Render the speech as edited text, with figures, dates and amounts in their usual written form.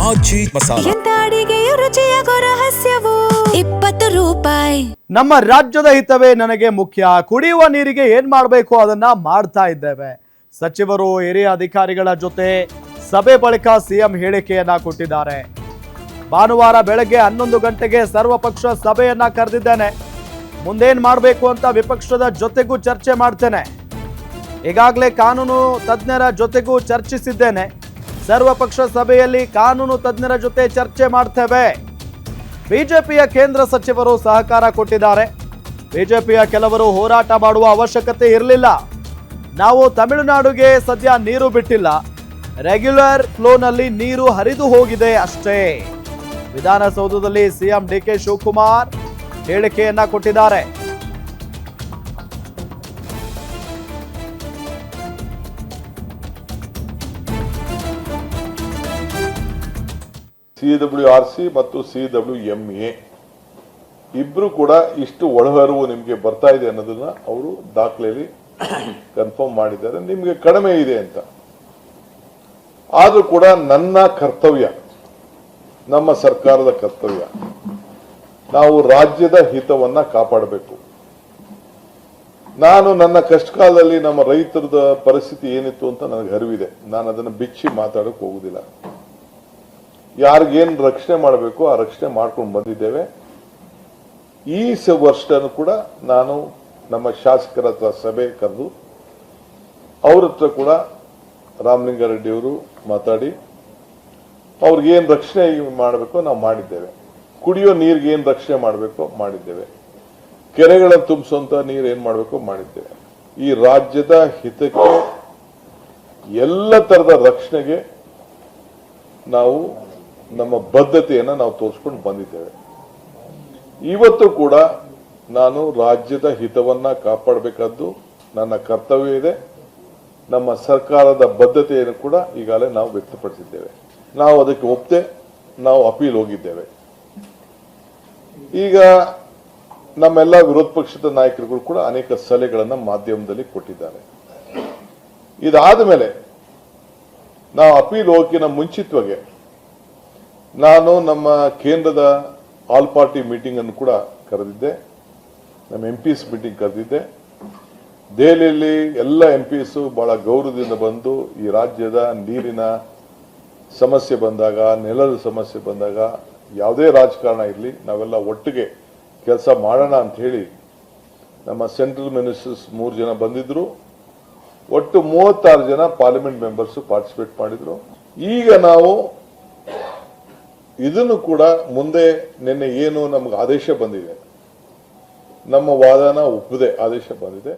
ಆಚಿ ಮಸಾಲ. ಎಂತ ಅಡಿಗೆಯ ರುಚಿಯಾಗೋ ರಹಸ್ಯವು 20 ರೂಪಾಯಿ. ನಮ್ಮ ರಾಜ್ಯದ ಹಿತವೇ ನನಗೆ ಮುಖ್ಯ. ಕುಡಿಯುವ ನೀರಿಗೆ ಏನ್ ಮಾಡಬೇಕು ಅದನ್ನ ಮಾಡ್ತಾ ಇದ್ದೇವೆ. ಸಚಿವರು ಹಿರಿಯ ಅಧಿಕಾರಿಗಳ ಜೊತೆ ಸಭೆ ಬಳಿಕ ಸಿಎಂ ಹೇಳಿಕೆಯನ್ನ ಕೊಟ್ಟಿದ್ದಾರೆ. ಭಾನುವಾರ ಬೆಳಗ್ಗೆ 11 ಗಂಟೆಗೆ ಸರ್ವಪಕ್ಷ ಸಭೆಯನ್ನ ಕರೆದಿದ್ದೇನೆ. ಮುಂದೇನ್ ಮಾಡಬೇಕು ಅಂತ ವಿಪಕ್ಷದ ಜೊತೆಗೂ ಚರ್ಚೆ ಮಾಡ್ತೇನೆ. ಈಗಾಗಲೇ ಕಾನೂನು ತಜ್ಞರ ಜೊತೆಗೂ ಚರ್ಚಿಸಿದ್ದೇನೆ. ಸರ್ವಪಕ್ಷ ಸಭೆಯಲ್ಲಿ ಕಾನೂನು ತಜ್ಞರ ಜೊತೆ ಚರ್ಚೆ ಮಾಡ್ತೇವೆ. ಬಿಜೆಪಿಯ ಕೇಂದ್ರ ಸಚಿವರು ಸಹಕಾರ ಕೊಟ್ಟಿದ್ದಾರೆ. ಬಿಜೆಪಿಯ ಕೆಲವರು ಹೋರಾಟ ಮಾಡುವ ಅವಶ್ಯಕತೆ ಇರಲಿಲ್ಲ. ನಾವು ತಮಿಳುನಾಡಿಗೆ ಸದ್ಯ ನೀರು ಬಿಟ್ಟಿಲ್ಲ, ರೆಗ್ಯುಲರ್ ಫ್ಲೋನಲ್ಲಿ ನೀರು ಹರಿದು ಹೋಗಿದೆ ಅಷ್ಟೇ. ವಿಧಾನಸೌಧದಲ್ಲಿ ಸಿಎಂ ಡಿಕೆ ಶಿವಕುಮಾರ್ ಹೇಳಿಕೆಯನ್ನ ಕೊಟ್ಟಿದ್ದಾರೆ. CWRC ಮತ್ತು CWMA ಇಬ್ರು ಕೂಡ ಇಷ್ಟು ಒಳಹರಿವು ನಿಮಗೆ ಬರ್ತಾ ಇದೆ ಅನ್ನೋದನ್ನ ಅವರು ದಾಖಲೆಯಲ್ಲಿ ಕನ್ಫರ್ಮ್ ಮಾಡಿದ್ದಾರೆ. ನಿಮಗೆ ಕಡಿಮೆ ಇದೆ ಅಂತ. ಆದ್ರೂ ಕೂಡ ನನ್ನ ಕರ್ತವ್ಯ, ನಮ್ಮ ಸರ್ಕಾರದ ಕರ್ತವ್ಯ, ನಾವು ರಾಜ್ಯದ ಹಿತವನ್ನ ಕಾಪಾಡಬೇಕು. ನಾನು ನನ್ನ ಕಷ್ಟ ಕಾಲದಲ್ಲಿ ನಮ್ಮ ರೈತರದ ಪರಿಸ್ಥಿತಿ ಏನಿತ್ತು ಅಂತ ನನಗೆ ಅರಿವಿದೆ. ನಾನು ಅದನ್ನು ಬಿಚ್ಚಿ ಮಾತಾಡಕ್ ಹೋಗುದಿಲ್ಲ. ಯಾರಿಗೇನು ರಕ್ಷಣೆ ಮಾಡಬೇಕು ಆ ರಕ್ಷಣೆ ಮಾಡ್ಕೊಂಡು ಬಂದಿದ್ದೇವೆ. ಈ ವರ್ಷನೂ ಕೂಡ ನಾನು ನಮ್ಮ ಶಾಸಕರ ಹತ್ರ ಸಭೆ ಕರೆದು ಅವ್ರ ಹತ್ರ ಕೂಡ ರಾಮಲಿಂಗಾರೆಡ್ಡಿ ಅವರು ಮಾತಾಡಿ ಅವ್ರಿಗೇನು ರಕ್ಷಣೆ ಮಾಡಬೇಕು ನಾವು ಮಾಡಿದ್ದೇವೆ. ಕುಡಿಯೋ ನೀರಿಗೆ ಏನು ರಕ್ಷಣೆ ಮಾಡಬೇಕು ಮಾಡಿದ್ದೇವೆ. ಕೆರೆಗಳನ್ನು ತುಂಬಿಸುವಂತ ನೀರು ಏನ್ ಮಾಡಬೇಕು ಮಾಡಿದ್ದೇವೆ. ಈ ರಾಜ್ಯದ ಹಿತಕ್ಕೆ ಎಲ್ಲ ತರದ ರಕ್ಷಣೆಗೆ ನಾವು ನಮ್ಮ ಬದ್ಧತೆಯನ್ನು ನಾವು ತೋರಿಸ್ಕೊಂಡು ಬಂದಿದ್ದೇವೆ. ಇವತ್ತು ಕೂಡ ನಾನು ರಾಜ್ಯದ ಹಿತವನ್ನ ಕಾಪಾಡಬೇಕಾದ್ದು ನನ್ನ ಕರ್ತವ್ಯ ಇದೆ. ನಮ್ಮ ಸರ್ಕಾರದ ಬದ್ಧತೆಯನ್ನು ಕೂಡ ಈಗಾಗಲೇ ನಾವು ವ್ಯಕ್ತಪಡಿಸಿದ್ದೇವೆ. ನಾವು ಅದಕ್ಕೆ ಒಪ್ಪದೆ ನಾವು ಅಪೀಲ್ ಹೋಗಿದ್ದೇವೆ. ಈಗ ನಮ್ಮೆಲ್ಲ ವಿರೋಧ ಪಕ್ಷದ ನಾಯಕರುಗಳು ಕೂಡ ಅನೇಕ ಸಲಹೆಗಳನ್ನು ಮಾಧ್ಯಮದಲ್ಲಿ ಕೊಟ್ಟಿದ್ದಾರೆ. ಇದಾದ ಮೇಲೆ ನಾವು ಅಪೀಲ್ ಹೋಗಿನ ಮುಂಚಿತವಾಗಿ ನಾನು ನಮ್ಮ ಕೇಂದ್ರದ ಆಲ್ ಪಾರ್ಟಿ ಮೀಟಿಂಗ್ ಅನ್ನು ಕೂಡ ಕರೆದಿದ್ದೆ. ನಮ್ಮ MPs ಮೀಟಿಂಗ್ ಕರೆದಿದ್ದೆ. ದೆಹಲಿಯಲ್ಲಿ ಎಲ್ಲ MPs ಬಹಳ ಗೌರವದಿಂದ ಬಂದು ಈ ರಾಜ್ಯದ ನೀರಿನ ಸಮಸ್ಯೆ ಬಂದಾಗ, ನೆಲದ ಸಮಸ್ಯೆ ಬಂದಾಗ, ಯಾವುದೇ ರಾಜಕಾರಣ ಇರಲಿ ನಾವೆಲ್ಲ ಒಟ್ಟಿಗೆ ಕೆಲಸ ಮಾಡೋಣ ಅಂತ ಹೇಳಿ ನಮ್ಮ ಸೆಂಟ್ರಲ್ ಮಿನಿಸ್ಟರ್ಸ್ 3 ಜನ ಬಂದಿದ್ರು. ಒಟ್ಟು 36 ಜನ ಪಾರ್ಲಿಮೆಂಟ್ ಮೆಂಬರ್ಸ್ ಪಾರ್ಟಿಸಿಪೇಟ್ ಮಾಡಿದ್ರು. ಈಗ ನಾವು ಇದನ್ನು ಕೂಡ ಮುಂದೆ ನಿನ್ನೆ ಏನು ನಮ್ಗೆ ಆದೇಶ ಬಂದಿದೆ, ನಮ್ಮ ವಾದನ ಒಪ್ಪದೆ ಆದೇಶ ಬಂದಿದೆ.